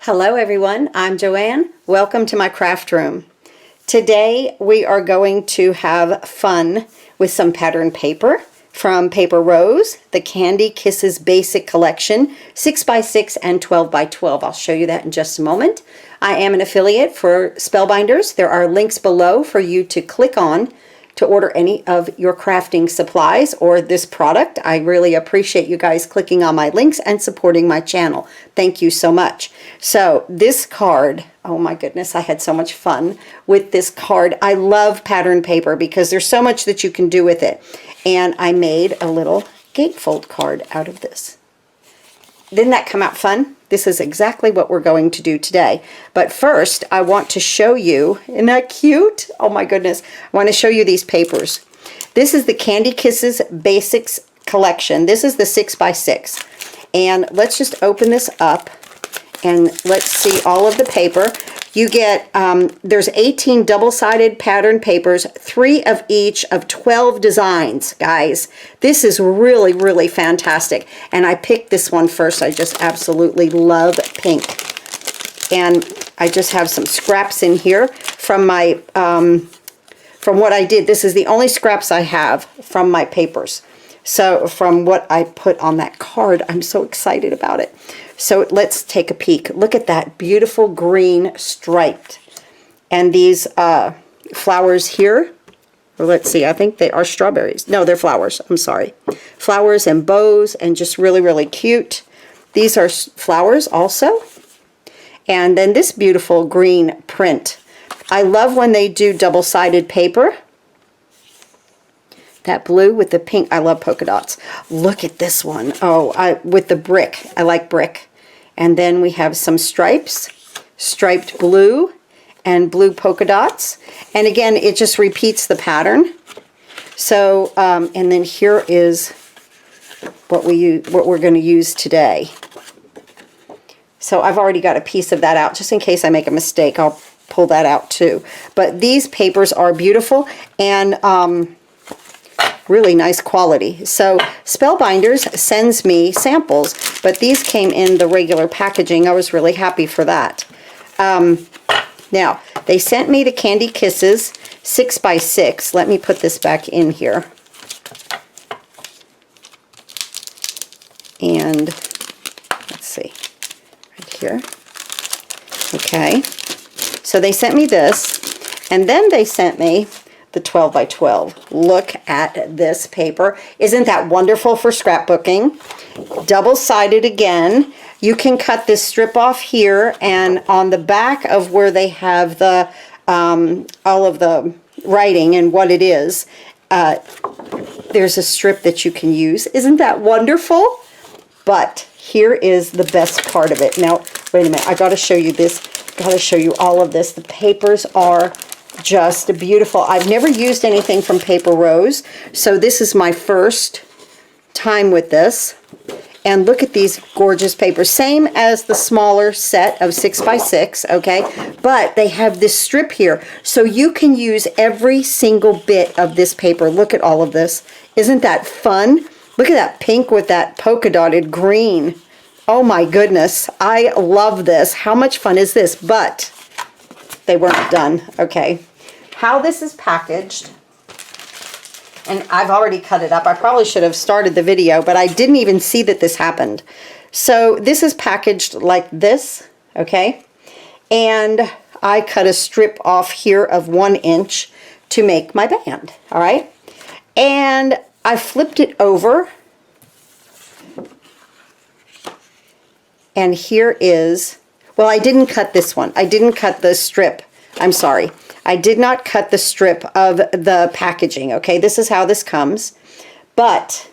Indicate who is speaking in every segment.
Speaker 1: Hello everyone, I'm Joanne. Welcome to my craft room. Today we are going to have fun with some pattern paper from Paper Rose, the Candy Kisses Basic Collection, 6x6 and 12x12. I'll show you that in just a moment. I am an affiliate for Spellbinders. There are links below for you to click on to order any of your crafting supplies or this product. I really appreciate you guys clicking on my links and supporting my channel. Thank you so much. So this card, oh my goodness, I had so much fun with this card. I love pattern paper because there's so much that you can do with it. And I made a little gatefold card out of this. Didn't that come out fun? This is exactly what we're going to do today. But first, I want to show you, isn't that cute? Oh my goodness. I want to show you these papers. This is the Candy Kisses Basics Collection. This is the 6x6. And let's just open this up and let's see all of the paper. You get, there's 18 double-sided pattern papers, 3 of each of 12 designs, guys. This is really, really fantastic. And I picked this one first. I just absolutely love pink. And I just have some scraps in here from my, from what I did. This is the only scraps I have from my papers. So from what I put on that card, I'm so excited about it. So let's take a peek. Look at that beautiful green striped. And these flowers here, or let's see, I think they are strawberries. No, they're flowers. I'm sorry. Flowers and bows and just really, really cute. These are flowers also. And then this beautiful green print. I love when they do double-sided paper. That blue with the pink, I love polka dots. Look at this one. Oh, with the brick. I like brick. And then we have some stripes, striped blue and blue polka dots. And again, it just repeats the pattern. So, and then here is what we're going to use today. So I've already got a piece of that out. Just in case I make a mistake, I'll pull that out too. But these papers are beautiful and really nice quality. So Spellbinders sends me samples, but these came in the regular packaging. I was really happy for that. Now, they sent me the Candy Kisses 6x6. Let me put this back in here. And let's see, right here. Okay, so they sent me this, and then they sent me the 12x12. Look at this paper. Isn't that wonderful for scrapbooking? Double-sided again. You can cut this strip off here, and on the back of where they have the all of the writing and what it is, there's a strip that you can use. Isn't that wonderful? But here is the best part of it. Now, wait a minute. I got to show you this. Got to show you all of this. The papers are just beautiful. I've never used anything from Paper Rose, so this is my first time with this. And look at these gorgeous papers. Same as the smaller set of 6x6, okay? But they have this strip here, so you can use every single bit of this paper. Look at all of this. Isn't that fun? Look at that pink with that polka dotted green. Oh my goodness, I love this. How much fun is this? But they weren't done. Okay, how this is packaged, and I've already cut it up. I probably should have started the video, but I didn't even see that this happened. So this is packaged like this, okay? And I cut a strip off here of 1 inch to make my band, all right? And I flipped it over, and here is, well, I didn't cut this one. I didn't cut the strip. I'm sorry. I did not cut the strip of the packaging, okay? This is how this comes. But,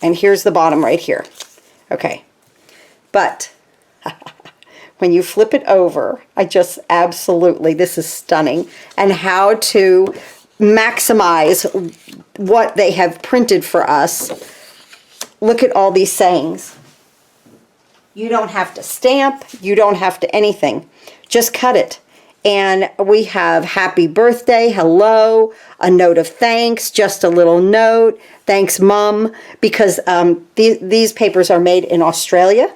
Speaker 1: and here's the bottom right here, okay? But when you flip it over, I just absolutely, this is stunning. And how to maximize what they have printed for us. Look at all these sayings. You don't have to stamp, you don't have to anything. Just cut it. And we have happy birthday, hello, a note of thanks, just a little note, thanks mom, because these papers are made in Australia.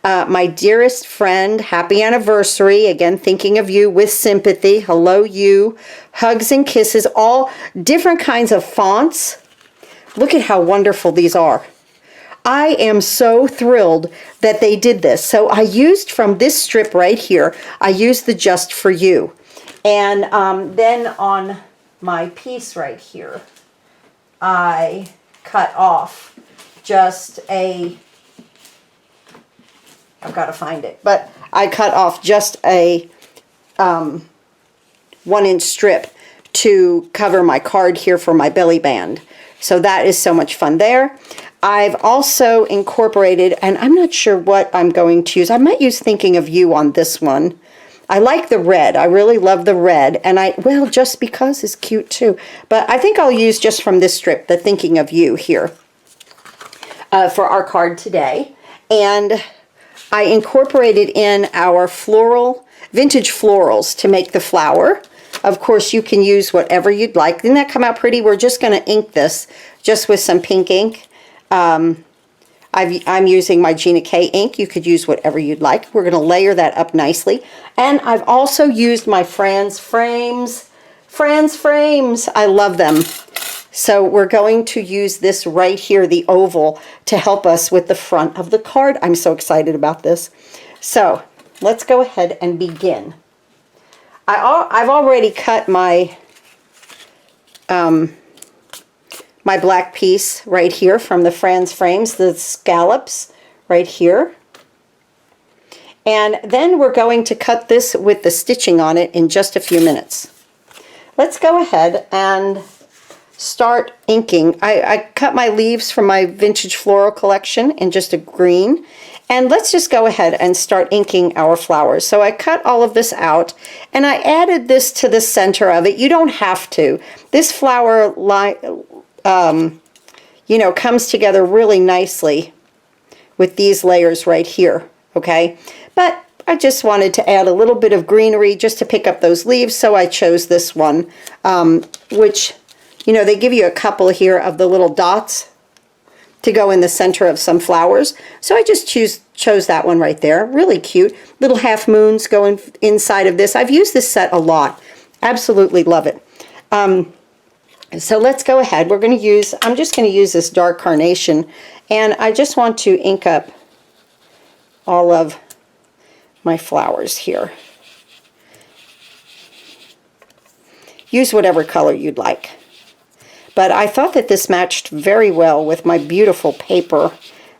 Speaker 1: My dearest friend, happy anniversary. Again, thinking of you with sympathy. Hello, you. Hugs and kisses, all different kinds of fonts. Look at how wonderful these are. I am so thrilled that they did this. So I used from this strip right here, I used the Just For You. And then on my piece right here, I cut off just a, I've got to find it, but I cut off just a 1-inch strip to cover my card here for my belly band. So that is so much fun there. I've also incorporated, and I'm not sure what I'm going to use. I might use Thinking of You on this one. I like the red. I really love the red. And well, Just Because is cute too. But I think I'll use just from this strip, the Thinking of You here for our card today. And I incorporated in our vintage florals to make the flower. Of course, you can use whatever you'd like. Didn't that come out pretty? We're just going to ink this just with some pink ink. I'm using my Gina K ink. You could use whatever you'd like. We're going to layer that up nicely. And I've also used my FRAN'S frames. FRAN'S frames. I love them. So we're going to use this right here, the oval, to help us with the front of the card. I'm so excited about this. So let's go ahead and begin. I've already cut my my black piece right here from the FRAN'S frames, the scallops right here. And then we're going to cut this with the stitching on it in just a few minutes. Let's go ahead and start inking. I cut my leaves from my vintage floral collection in just a green. And let's just go ahead and start inking our flowers. So I cut all of this out and I added this to the center of it. You don't have to. This flower you know, comes together really nicely with these layers right here, okay? But I just wanted to add a little bit of greenery just to pick up those leaves, so I chose this one, which, you know, they give you a couple here of the little dots to go in the center of some flowers. So I just chose that one right there. Really cute. Little half moons going inside of this. I've used this set a lot. Absolutely love it. So let's go ahead. I'm just going to use this dark carnation, and I just want to ink up all of my flowers here. Use whatever color you'd like. But I thought that this matched very well with my beautiful paper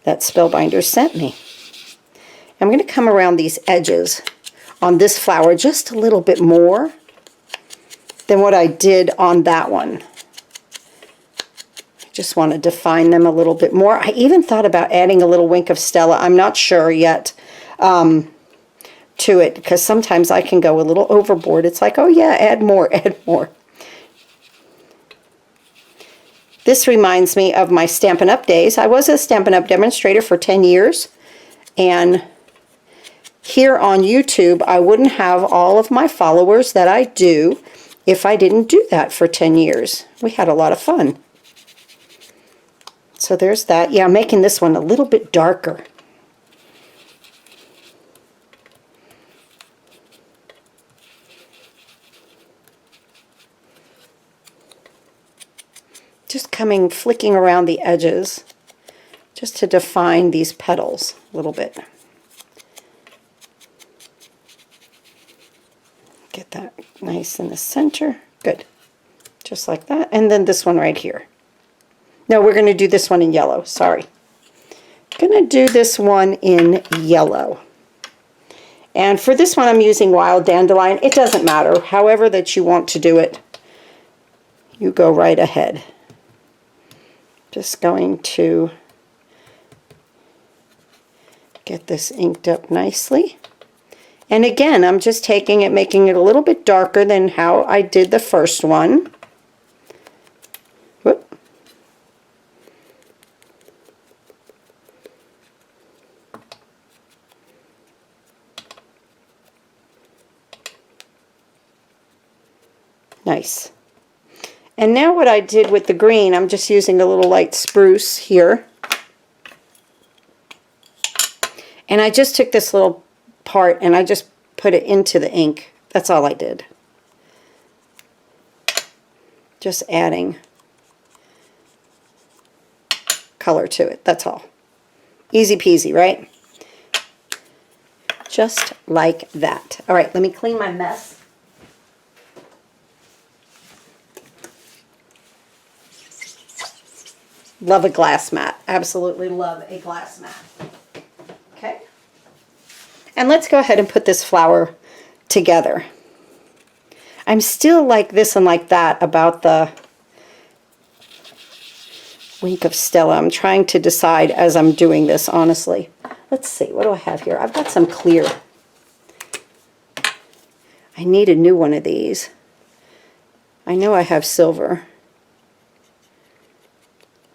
Speaker 1: that Spellbinders sent me. I'm going to come around these edges on this flower just a little bit more than what I did on that one. Just want to define them a little bit more. I even thought about adding a little wink of Stella. I'm not sure yet to it, because sometimes I can go a little overboard. It's like, oh yeah, add more, add more. This reminds me of my Stampin' Up! Days. I was a Stampin' Up! Demonstrator for 10 years. And here on YouTube, I wouldn't have all of my followers that I do if I didn't do that for 10 years. We had a lot of fun. So there's that. Yeah, I'm making this one a little bit darker. Just flicking around the edges just to define these petals a little bit. Get that nice in the center. Good. Just like that. And then this one right here. No, we're going to do this one in yellow. Sorry. Going to do this one in yellow. And for this one, I'm using Wild Dandelion. It doesn't matter. However that you want to do it, you go right ahead. Just going to get this inked up nicely. And again, I'm just taking it, making it a little bit darker than how I did the first one. Whoop. Nice. And now what I did with the green, I'm just using a little light spruce here. And I just took this little part and I just put it into the ink. That's all I did. Just adding color to it, that's all. Easy peasy, right? Just like that. All right, let me clean my mess. Love a glass mat. Absolutely love a glass mat. Okay. And let's go ahead and put this flower together. I'm still like this and like that about the Wink of Stella. I'm trying to decide as I'm doing this, honestly. Let's see, what do I have here? I've got some clear. I need a new one of these. I know I have silver.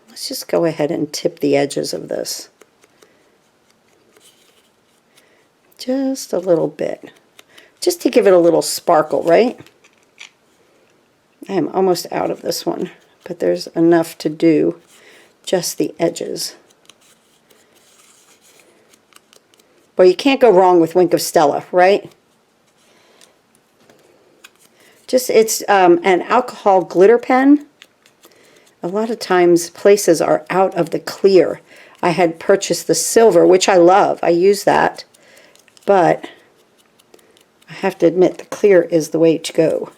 Speaker 1: Let's just go ahead and tip the edges of this. Just a little bit. Just to give it a little sparkle, right? I am almost out of this one, but there's enough to do just the edges. Well, you can't go wrong with Wink of Stella, right? Just, it's an alcohol glitter pen. A lot of times places are out of the clear. I had purchased the silver, which I love. I use that. But I have to admit the clear is the way to go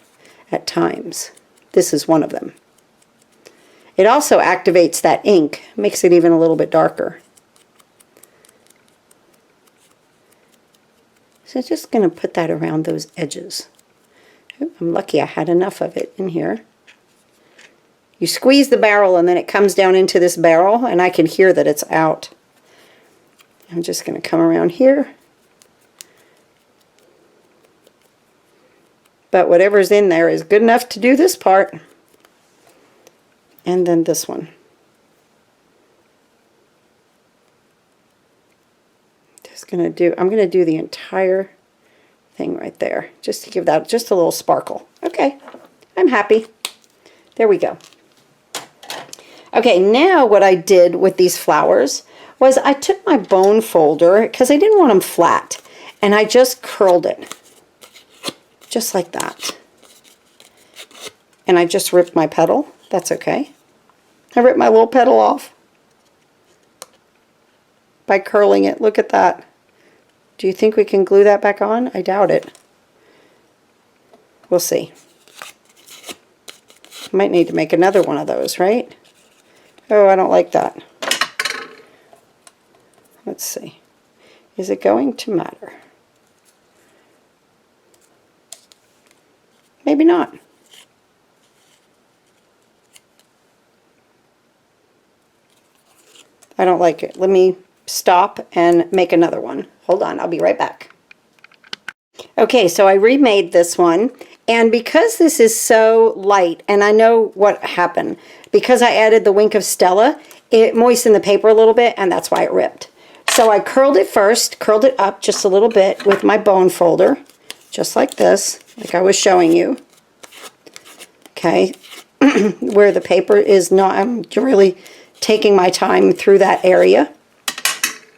Speaker 1: at times. This is one of them. It also activates that ink, makes it even a little bit darker. So just going to put that around those edges. Ooh, I'm lucky I had enough of it in here. You squeeze the barrel and then it comes down into this barrel and I can hear that it's out. I'm just going to come around here. But whatever's in there is good enough to do this part. And then this one. I'm going to do the entire thing right there, just to give that just a little sparkle. Okay, I'm happy. There we go. Okay, now what I did with these flowers was I took my bone folder, because I didn't want them flat, and I just curled it. Just like that. And I just ripped my petal. That's okay. I ripped my little petal off by curling it. Look at that. Do you think we can glue that back on? I doubt it. We'll see. Might need to make another one of those, right? Oh, I don't like that. Let's see. Is it going to matter? Maybe not. I don't like it. Let me stop and make another one. Hold on, I'll be right back. Okay, so I remade this one, and because this is so light, and I know what happened, because I added the Wink of Stella, it moistened the paper a little bit, and that's why it ripped. So I curled it first, curled it up just a little bit with my bone folder, just like this, like I was showing you. Okay, where the paper is not, I'm really taking my time through that area.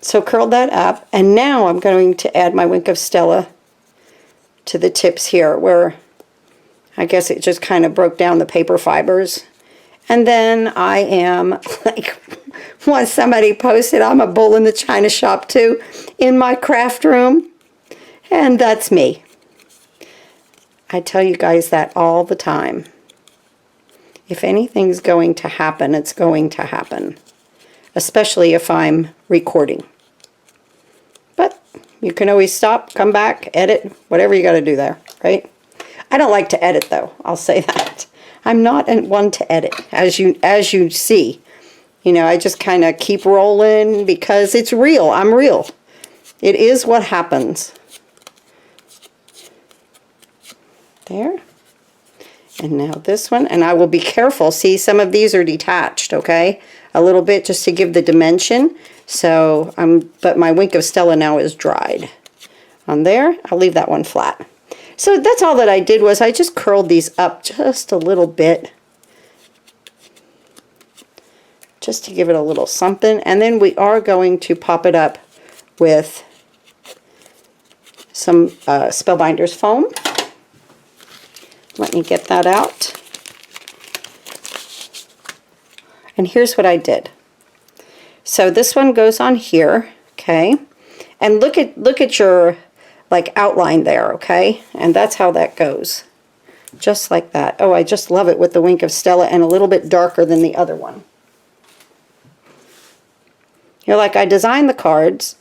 Speaker 1: So curled that up, and now I'm going to add my Wink of Stella to the tips here, where I guess it just kind of broke down the paper fibers. And then I am, like, once somebody posted, I'm a bull in the china shop too, in my craft room, and that's me. I tell you guys that all the time. If anything's going to happen, it's going to happen. Especially if I'm recording. But you can always stop, come back, edit, whatever you got to do there, right? I don't like to edit though, I'll say that. I'm not one to edit, as you see. You know, I just kind of keep rolling because it's real. I'm real. It is what happens. There. And now this one, and I will be careful. See, some of these are detached, okay? A little bit just to give the dimension. So, but my Wink of Stella now is dried. On there, I'll leave that one flat. So that's all that I did, was I just curled these up just a little bit. Just to give it a little something. And then we are going to pop it up with some Spellbinders foam. Let me get that out. And here's what I did. So this one goes on here, okay? And look at your like outline there, okay? And that's how that goes. Just like that. Oh, I just love it with the Wink of Stella and a little bit darker than the other one. You're like, I design the cards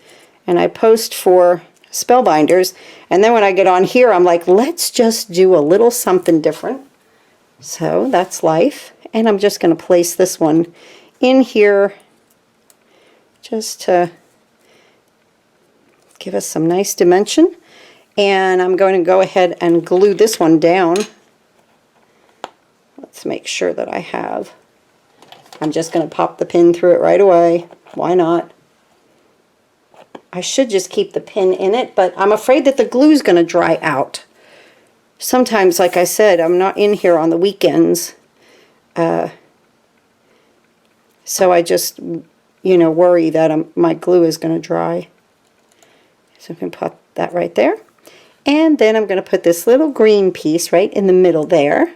Speaker 1: and I post for Spellbinders, and then when I get on here, I'm like, let's just do a little something different. So that's life. And I'm just going to place this one in here just to give us some nice dimension. And I'm going to go ahead and glue this one down. Let's make sure that I have. I'm just going to pop the pin through it right away. Why not? I should just keep the pin in it, but I'm afraid that the glue is going to dry out. Sometimes, like I said, I'm not in here on the weekends. So I just, you know, worry that my glue is going to dry. So I'm going to put that right there. And then I'm going to put this little green piece right in the middle there,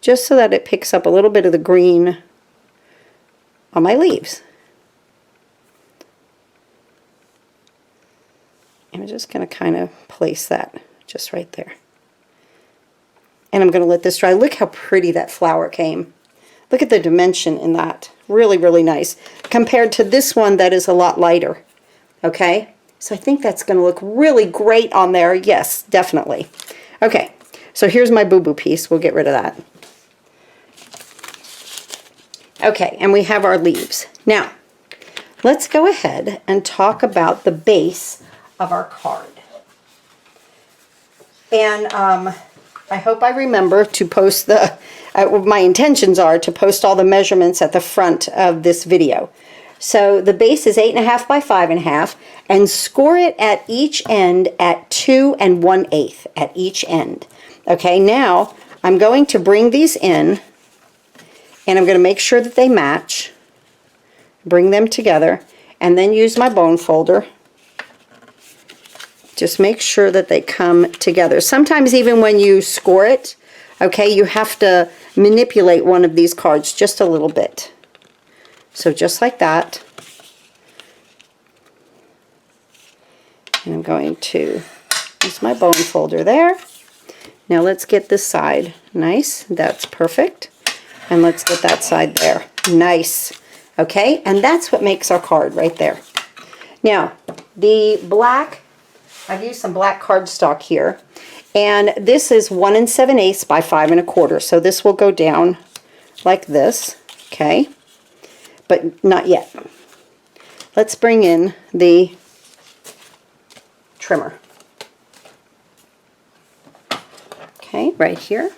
Speaker 1: just so that it picks up a little bit of the green on my leaves. I'm just going to kind of place that just right there. And I'm going to let this dry. Look how pretty that flower came. Look at the dimension in that. Really, really nice. Compared to this one that is a lot lighter. Okay? So I think that's going to look really great on there. Yes, definitely. Okay, so here's my boo-boo piece. We'll get rid of that. Okay, and we have our leaves. Now, let's go ahead and talk about the base of our card. And I hope I remember to post the, my intentions are to post all the measurements at the front of this video. So the base is 8.5 by 5.5, and score it at each end at 2 1/8 at each end. Okay, now I'm going to bring these in, and I'm going to make sure that they match, bring them together, and then use my bone folder. Just make sure that they come together. Sometimes even when you score it, okay, you have to manipulate one of these cards just a little bit. So just like that. And I'm going to use my bone folder there. Now let's get this side nice. That's perfect. And let's get that side there. Nice. Okay, and that's what makes our card right there. Now, the black, I've used some black cardstock here, and this is 1 7/8 by 5 1/4. So this will go down like this, okay, but not yet. Let's bring in the trimmer. Okay, right here.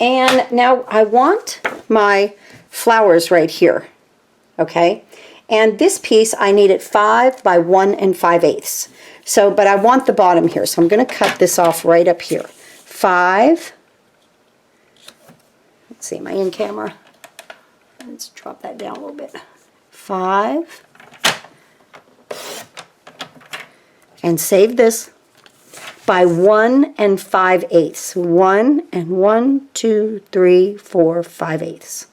Speaker 1: And now I want my flowers right here, okay? And this piece, I need it 5 by 1 5/8. So, but I want the bottom here, so I'm going to cut this off right up here. 5. Let's see, am I in camera? Let's drop that down a little bit. 5. And save this. By 1 5/8. 1 and 1, 2, 3, 4, 5/8.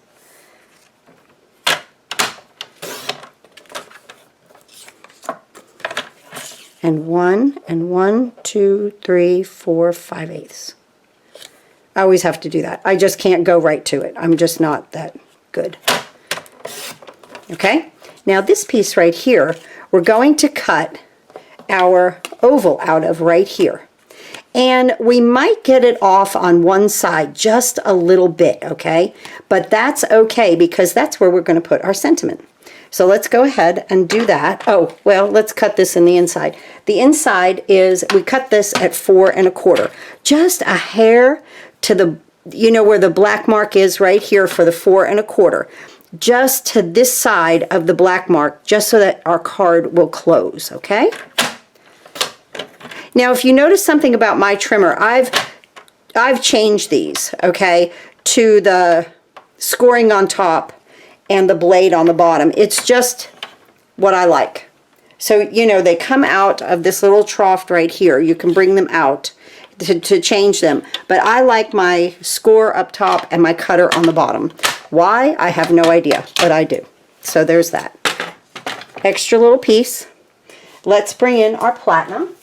Speaker 1: And 1 and 1, 2, 3, 4, 5/8. I always have to do that. I just can't go right to it. I'm just not that good. Okay? Now this piece right here, we're going to cut our oval out of right here. And we might get it off on one side just a little bit, okay? But that's okay because that's where we're going to put our sentiment. So let's go ahead and do that. Oh, well, let's cut this in the inside. The inside is, we cut this at 4 1/4. Just a hair to the, you know where the black mark is right here for the 4 1/4. Just to this side of the black mark, just so that our card will close, okay? Now, if you notice something about my trimmer, I've changed these, okay, to the scoring on top and the blade on the bottom. It's just what I like. So, you know, they come out of this little trough right here. You can bring them out to change them. But I like my score up top and my cutter on the bottom. Why? I have no idea, but I do. So there's that. Extra little piece. Let's bring in our platinum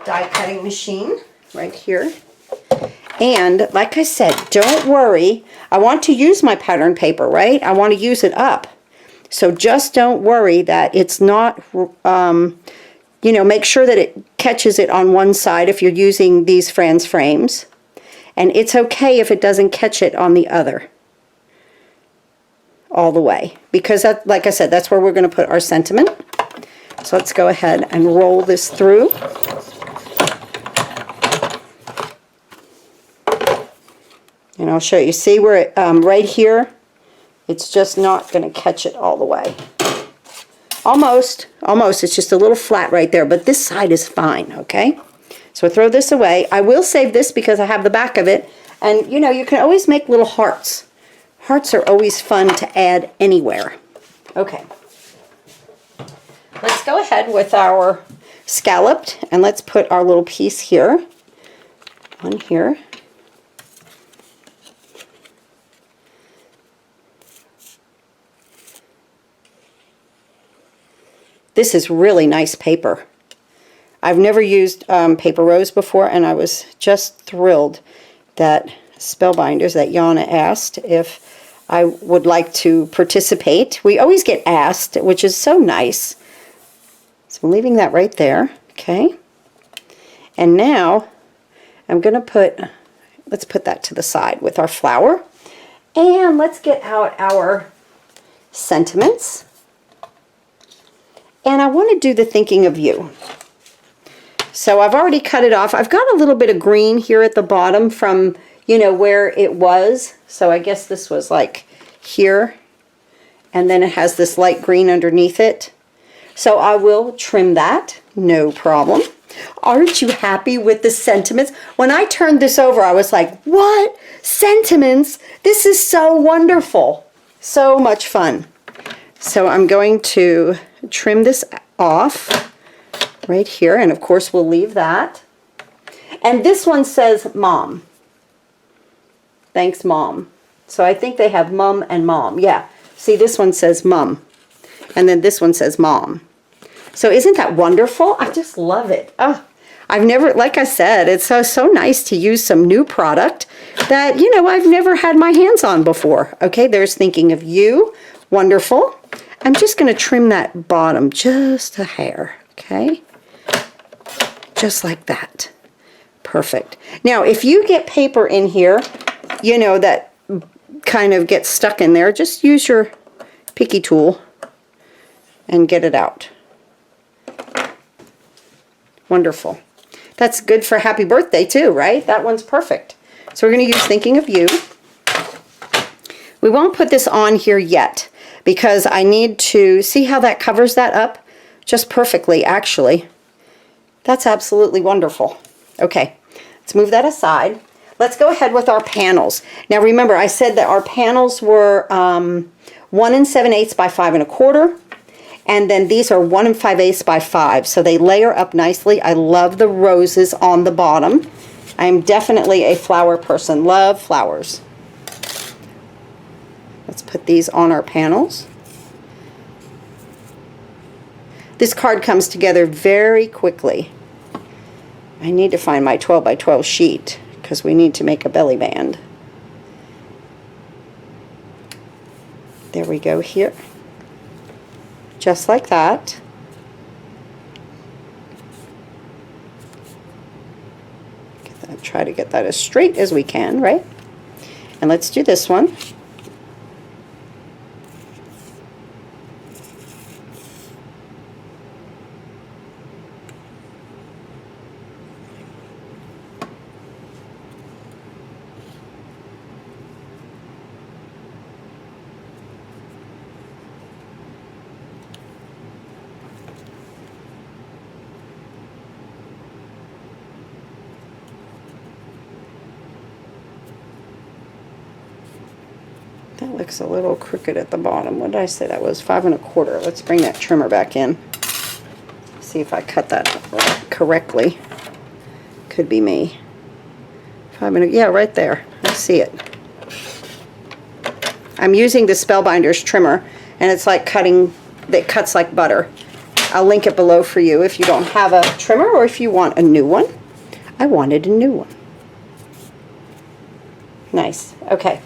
Speaker 1: die cutting machine right here. And like I said, don't worry. I want to use my pattern paper, right? I want to use it up. So just don't worry that it's not, you know, make sure that it catches it on one side if you're using these FRAN'S frames. And it's okay if it doesn't catch it on the other all the way. Because, that, like I said, that's where we're going to put our sentiment. So let's go ahead and roll this through. And I'll show you. See where it, right here, it's just not going to catch it all the way. Almost, it's just a little flat right there, but this side is fine, okay? So throw this away. I will save this because I have the back of it. And, you know, you can always make little hearts. Hearts are always fun to add anywhere. Okay. Let's go ahead with our scalloped, and let's put our little piece here. One here. This is really nice paper. I've never used paper rose before, and I was just thrilled that Spellbinders, that Yana asked if I would like to participate. We always get asked, which is so nice. So I'm leaving that right there, okay? And now I'm going to put, let's put that to the side with our flower. And let's get out our sentiments. And I want to do the thinking of you. So I've already cut it off. I've got a little bit of green here at the bottom from, you know, where it was. So I guess this was like here. And then it has this light green underneath it. So I will trim that, no problem. Aren't you happy with the sentiments? When I turned this over, I was like, what? Sentiments? This is so wonderful. So much fun. So I'm going to trim this off right here, and of course we'll leave that. And this one says Mom. Thanks, Mom. So I think they have Mum and Mom. Yeah. See, this one says Mum. And then this one says Mom. So isn't that wonderful? I just love it. Oh, I've never, like I said, it's so nice to use some new product that, you know, I've never had my hands on before. Okay, there's thinking of you. Wonderful. I'm just going to trim that bottom just a hair, okay? Just like that. Perfect. Now, if you get paper in here, you know, that kind of gets stuck in there, just use your picky tool and get it out. Wonderful. That's good for happy birthday too, right? That one's perfect. So we're going to use Thinking of You. We won't put this on here yet because I need to see how that covers that up just perfectly, actually. That's absolutely wonderful. Okay, let's move that aside. Let's go ahead with our panels. Now remember, I said that our panels were 1 7/8 by 5 1/4. And then these are 1 5/8 by 5. So they layer up nicely. I love the roses on the bottom. I'm definitely a flower person. Love flowers. Let's put these on our panels. This card comes together very quickly. I need to find my 12 by 12 sheet because we need to make a belly band. There we go here. Just like that. Try to get that as straight as we can, right? And let's do this one. That looks a little crooked at the bottom. What did I say that was? 5 1/4. Let's bring that trimmer back in. See if I cut that correctly. Could be me. 5 yeah, right there. I see it. I'm using the Spellbinders trimmer, and it's like cutting, that cuts like butter. I'll link it below for you if you don't have a trimmer or if you want a new one. I wanted a new one. Nice. Okay.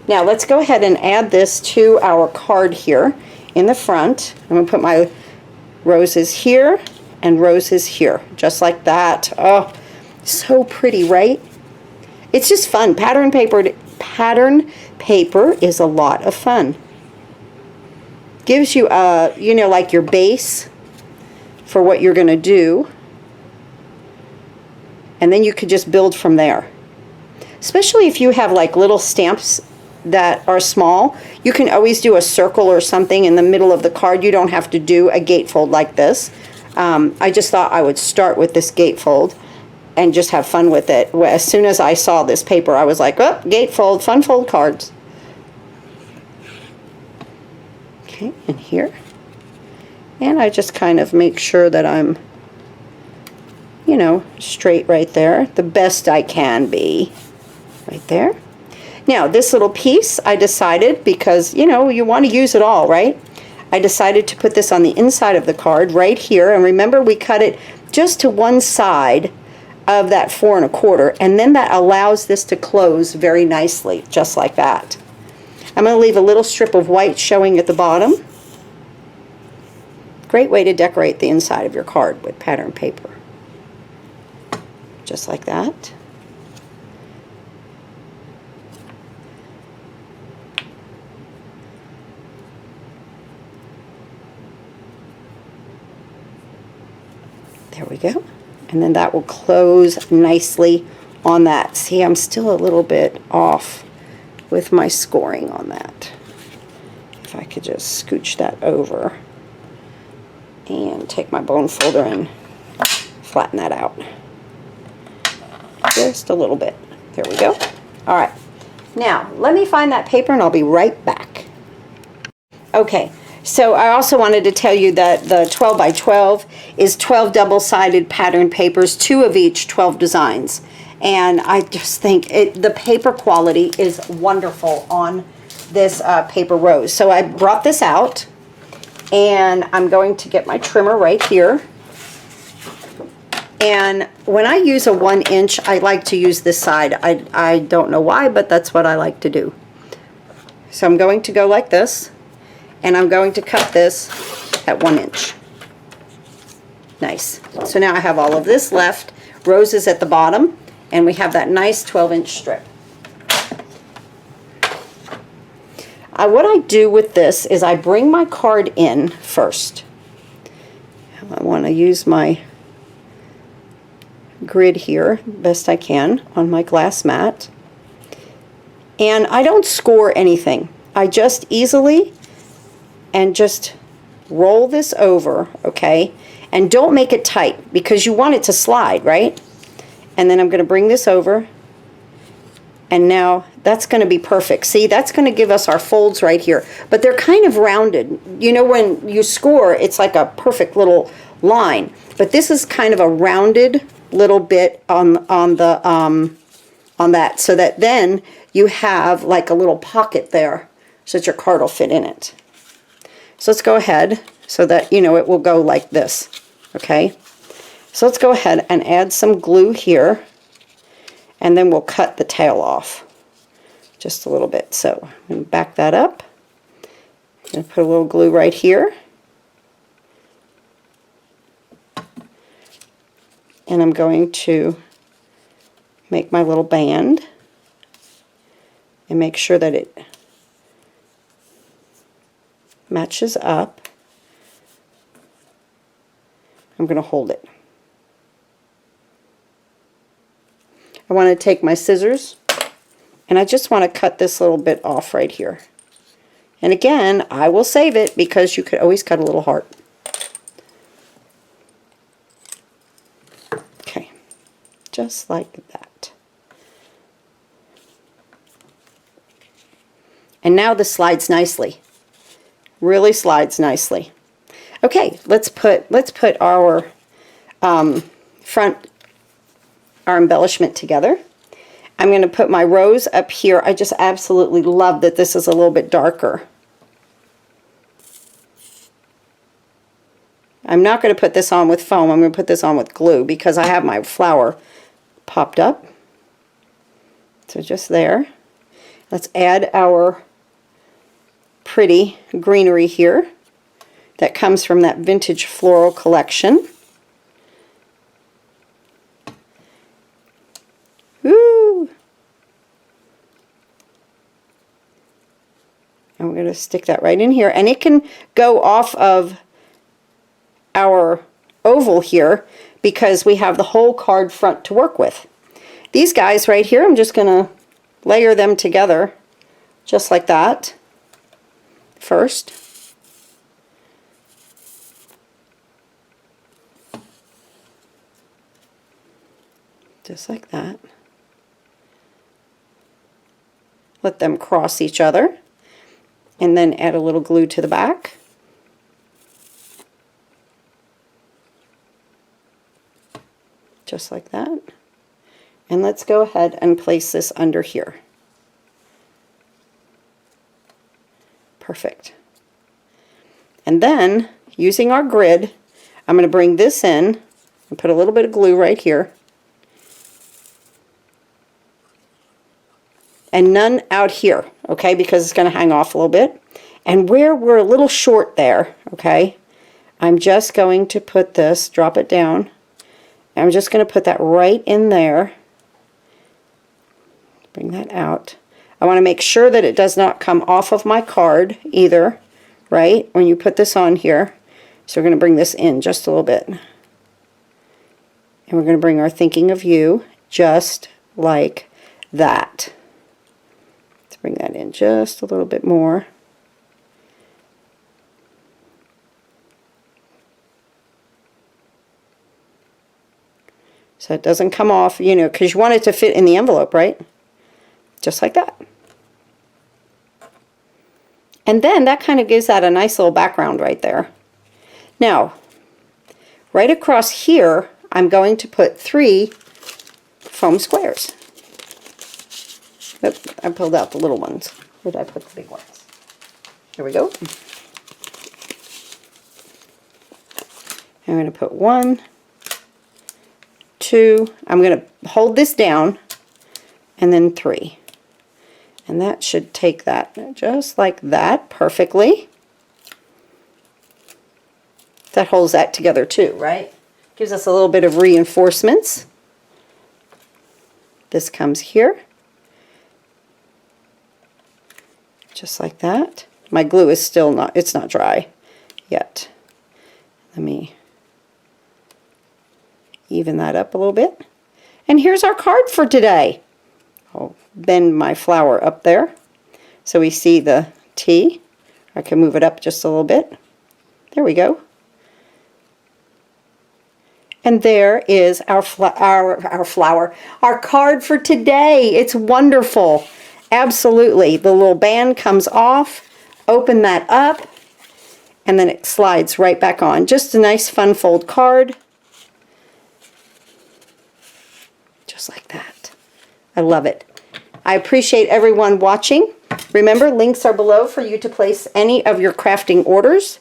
Speaker 1: Now let's go ahead and add this to our card here in the front. I'm going to put my roses here and roses here, just like that. Oh, so pretty, right? It's just fun. Pattern paper is a lot of fun. Gives you you know, like your base for what you're going to do, and then you could just build from there. Especially if you have like little stamps that are small, you can always do a circle or something in the middle of the card. You don't have to do a gatefold like this. I just thought I would start with this gatefold and just have fun with it. As soon as I saw this paper, I was like, oh, gatefold, fun fold cards. Okay, and here. And I just kind of make sure that I'm, you know, straight right there, the best I can be, right there. Now, this little piece, I decided, because, you know, you want to use it all, right? I decided to put this on the inside of the card right here. And remember, we cut it just to one side of that 4 1/4, and then that allows this to close very nicely, just like that. I'm going to leave a little strip of white showing at the bottom. Great way to decorate the inside of your card with pattern paper. Just like that. There we go. And then that will close nicely on that. See, I'm still a little bit off with my scoring on that. If I could just scooch that over and take my bone folder and flatten that out. Just a little bit. There we go. All right. Now, let me find that paper and I'll be right back. Okay. So I also wanted to tell you that the 12 by 12 is 12 double-sided pattern papers, 2 of each, 12 designs. And I just think the paper quality is wonderful on this paper rose. So I brought this out, and I'm going to get my trimmer right here. And when I use a 1 inch, I like to use this side. I don't know why, but that's what I like to do. So I'm going to go like this. And I'm going to cut this at 1 inch. Nice. So now I have all of this left. Roses at the bottom. And we have that nice 12-inch strip. What I do with this is I bring my card in first. I want to use my grid here best I can on my glass mat. And I don't score anything. I just easily and just roll this over, okay? And don't make it tight because you want it to slide, right? And then I'm going to bring this over, and now that's going to be perfect. See, that's going to give us our folds right here, but they're kind of rounded. You know, when you score, it's like a perfect little line, but this is kind of a rounded little bit on that, so that then you have like a little pocket there, so that your card will fit in it. So let's go ahead so that, you know, it will go like this, okay? So let's go ahead and add some glue here, and then we'll cut the tail off just a little bit. So I'm going to back that up and put a little glue right here. And I'm going to make my little band and make sure that it matches up. I'm going to hold it. I want to take my scissors and I just want to cut this little bit off right here. And again, I will save it because you could always cut a little heart. Okay, just like that. And now this slides nicely. Really slides nicely. Okay, let's put our our embellishment together. I'm going to put my rose up here. I just absolutely love that this is a little bit darker. I'm not going to put this on with foam. I'm going to put this on with glue because I have my flower popped up. So just there. Let's add our pretty greenery here that comes from that vintage floral collection. Woo! And we're going to stick that right in here. And it can go off of our oval here because we have the whole card front to work with. These guys right here, I'm just going to layer them together just like that first. Just like that. Let them cross each other and then add a little glue to the back. Just like that. And let's go ahead and place this under here. Perfect. And then, using our grid, I'm going to bring this in and put a little bit of glue right here. And none out here, okay, because it's going to hang off a little bit. And where we're a little short there, okay, I'm just going to put this, drop it down. I'm just going to put that right in there. Bring that out. I want to make sure that it does not come off of my card either, right, when you put this on here. So we're going to bring this in just a little bit. And we're going to bring our thinking of you just like that. Let's bring that in just a little bit more. So it doesn't come off, you know, because you want it to fit in the envelope, right? Just like that. And then that kind of gives that a nice little background right there. Now, right across here, I'm going to put 3 foam squares. Oop, I pulled out the little ones. Where did I put the big ones? Here we go. I'm going to put 1, 2, I'm going to hold this down, and then 3. And that should take that just like that perfectly. That holds that together too, right? Gives us a little bit of reinforcements. This comes here. Just like that. My glue is still not, it's not dry yet. Let me even that up a little bit. And here's our card for today. I'll bend my flower up there so we see the T. I can move it up just a little bit. There we go. And there is our card for today. It's wonderful. Absolutely. The little band comes off. Open that up. And then it slides right back on. Just a nice fun fold card. Just like that. I love it. I appreciate everyone watching. Remember, links are below for you to place any of your crafting orders.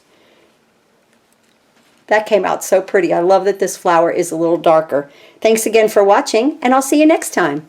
Speaker 1: That came out so pretty. I love that this flower is a little darker. Thanks again for watching, and I'll see you next time.